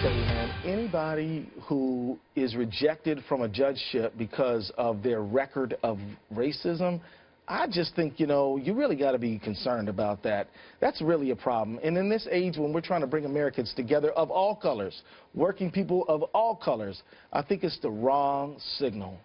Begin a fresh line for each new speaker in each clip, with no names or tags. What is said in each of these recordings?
tell you, man, anybody who is rejected from a judgeship because of their record of racism, I just think, you know, you really got to be concerned about that. That's really a problem. And in this age when we're trying to bring Americans together of all colors, working people of all colors, I think it's the wrong signal.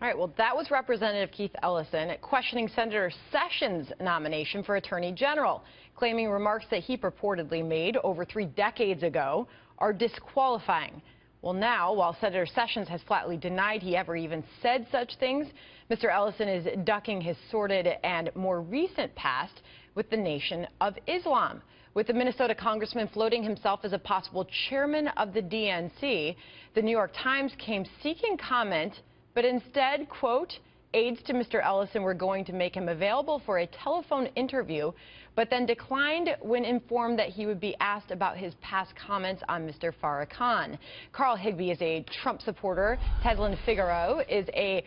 All right, well, that was Representative Keith Ellison questioning Senator Sessions' nomination for Attorney General, claiming remarks that he purportedly made over 3 decades ago are disqualifying. Well, now, while Senator Sessions has flatly denied he ever even said such things, Mr. Ellison is ducking his sordid and more recent past with the Nation of Islam. With the Minnesota congressman floating himself as a possible chairman of the DNC, the New York Times came seeking comment, but instead, quote, aides to Mr. Ellison were going to make him available for a telephone interview, but then declined when informed that he would be asked about his past comments on Mr. Farrakhan. Carl Higbee is a Trump supporter. Teslin Figaro is a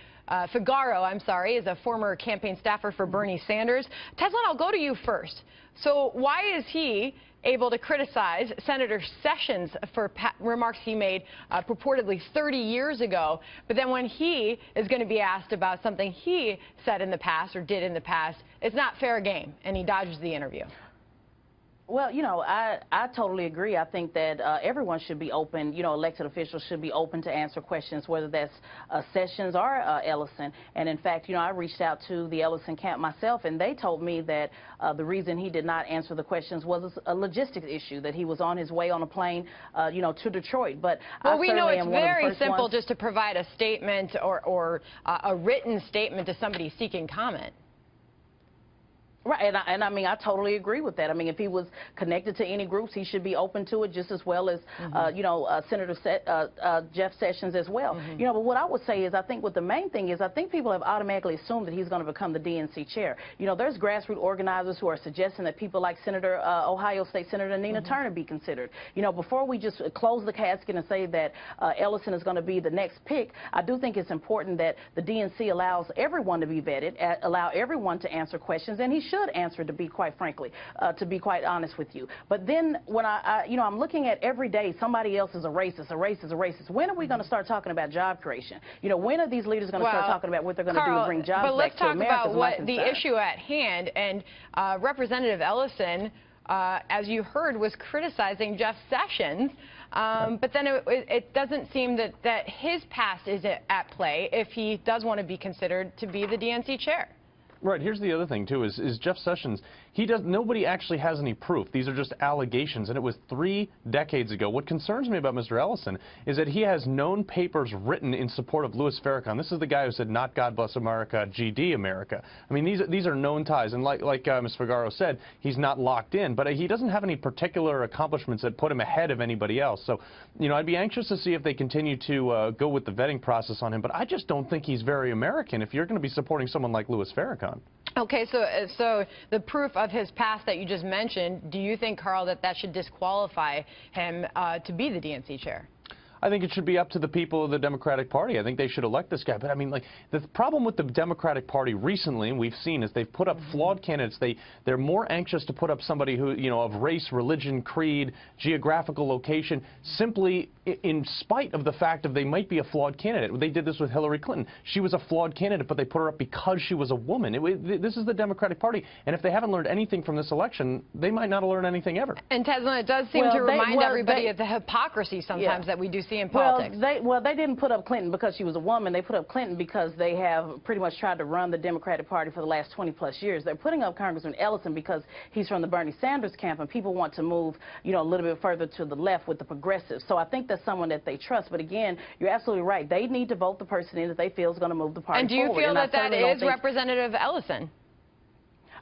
former campaign staffer for Bernie Sanders. Teslin, I'll go to you first. So why is he able to criticize Senator Sessions for remarks he made purportedly 30 years ago, but then when he is going to be asked about something he said in the past or did in the past, it's not fair game, and he dodges the interview?
Well, you know, I totally agree. I think that everyone should be open, you know, elected officials should be open to answer questions, whether that's Sessions or Ellison. And in fact, you know, I reached out to the Ellison camp myself, and they told me that the reason he did not answer the questions was a logistics issue, that he was on his way on a plane, you know, to Detroit. But
well, we know it's very simple just to provide a statement or a written statement to somebody seeking comment.
Right, and I mean, I totally agree with that. I mean, if he was connected to any groups, he should be open to it just as well as, you know, Senator Jeff Sessions as well. You know, but what I would say is I think what the main thing is, I think people have automatically assumed that he's going to become the DNC chair. You know, there's grassroots organizers who are suggesting that people like Ohio State Senator Nina Turner be considered. You know, before we just close the casket and say that Ellison is going to be the next pick, I do think it's important that the DNC allows everyone to be vetted, allow everyone to answer questions, and he should answer, to be quite frankly, to be quite honest with you. But then when you know, I'm looking at every day somebody else is a racist, a racist, a racist. When are we going to start talking about job creation? You know, when are these leaders going to start talking about what they're going to do to bring jobs back to America?
But let's talk about what the issue at hand. And Representative Ellison, as you heard, was criticizing Jeff Sessions. But then it doesn't seem that his past is at play if he does want to be considered to be the DNC chair.
Right. Here's the other thing, too, is Jeff Sessions, nobody actually has any proof. These are just allegations, and it was 3 decades ago. What concerns me about Mr. Ellison is that he has known papers written in support of Louis Farrakhan. This is the guy who said, "Not God bless America, GD America." I mean, these are known ties, and like Ms. Figaro said, he's not locked in, but he doesn't have any particular accomplishments that put him ahead of anybody else. So, you know, I'd be anxious to see if they continue to go with the vetting process on him, but I just don't think he's very American if you're going to be supporting someone like Louis Farrakhan.
Okay, so the proof of his past that you just mentioned, do you think, Carl, that should disqualify him to be the DNC chair?
I think it should be up to the people of the Democratic Party. I think they should elect this guy. But, I mean, like, the problem with the Democratic Party recently, and we've seen, is they've put up flawed candidates. They're more anxious to put up somebody who, you know, of race, religion, creed, geographical location, simply in spite of the fact that they might be a flawed candidate. They did this with Hillary Clinton. She was a flawed candidate, but they put her up because she was a woman. This is the Democratic Party, and if they haven't learned anything from this election, they might not have learned anything ever.
And, Teslin, it does seem to remind everybody of the hypocrisy sometimes that we do see in politics.
Well, they didn't put up Clinton because she was a woman. They put up Clinton because they have pretty much tried to run the Democratic Party for the last 20-plus years. They're putting up Congressman Ellison because he's from the Bernie Sanders camp, and people want to move, you know, a little bit further to the left with the progressives. So I think that's someone that they trust. But again, you're absolutely right. They need to vote the person in that they feel is going to move the party
forward. And do you feel
that
that is Representative Ellison?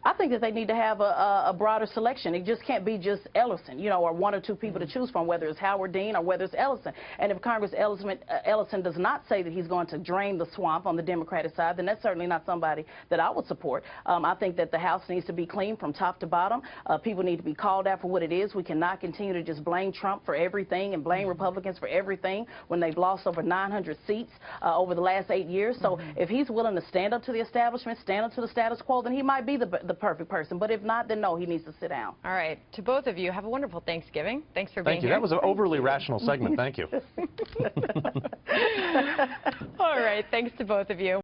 I think that they need to have a broader selection. It just can't be just Ellison, you know, or 1 or 2 people to choose from, whether it's Howard Dean or whether it's Ellison. And if Congressman Ellison does not say that he's going to drain the swamp on the Democratic side, then that's certainly not somebody that I would support. I think that the House needs to be clean from top to bottom. People need to be called out for what it is. We cannot continue to just blame Trump for everything and blame Republicans for everything when they've lost over 900 seats over the last 8 years. So if he's willing to stand up to the establishment, stand up to the status quo, then he might be the perfect person. But if not, then no, he needs to sit down.
All right. To both of you, have a wonderful Thanksgiving. Thanks for being
Thank you.
here.
That was an overly rational segment. Thank you.
All right. Thanks to both of you.